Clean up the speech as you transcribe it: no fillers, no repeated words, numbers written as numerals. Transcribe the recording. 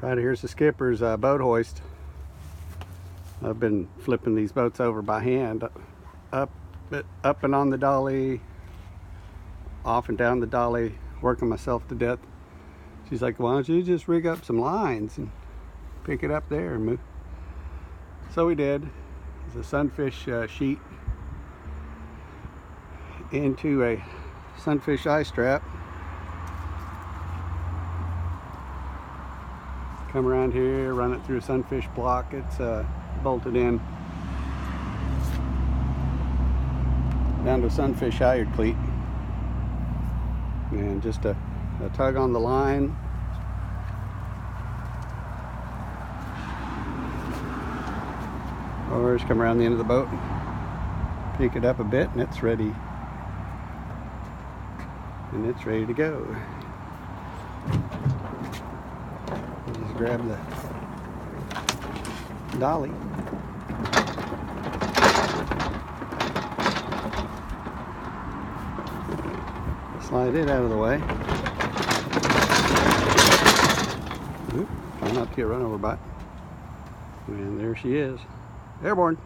Right, here's the skipper's boat hoist. I've been flipping these boats over by hand, up and on the dolly, off and down the dolly, working myself to death. She's like, why don't you just rig up some lines and pick it up there and move? So we did. It's a Sunfish sheet into a Sunfish eye strap. Come around here, run it through a Sunfish block. It's bolted in down to a Sunfish halyard cleat, and just a tug on the line. Or just come around the end of the boat, pick it up a bit, and it's ready. And it's ready to go. Just grab the dolly. Slide it out of the way. Oop, try not to get run over by it. And there she is. Airborne.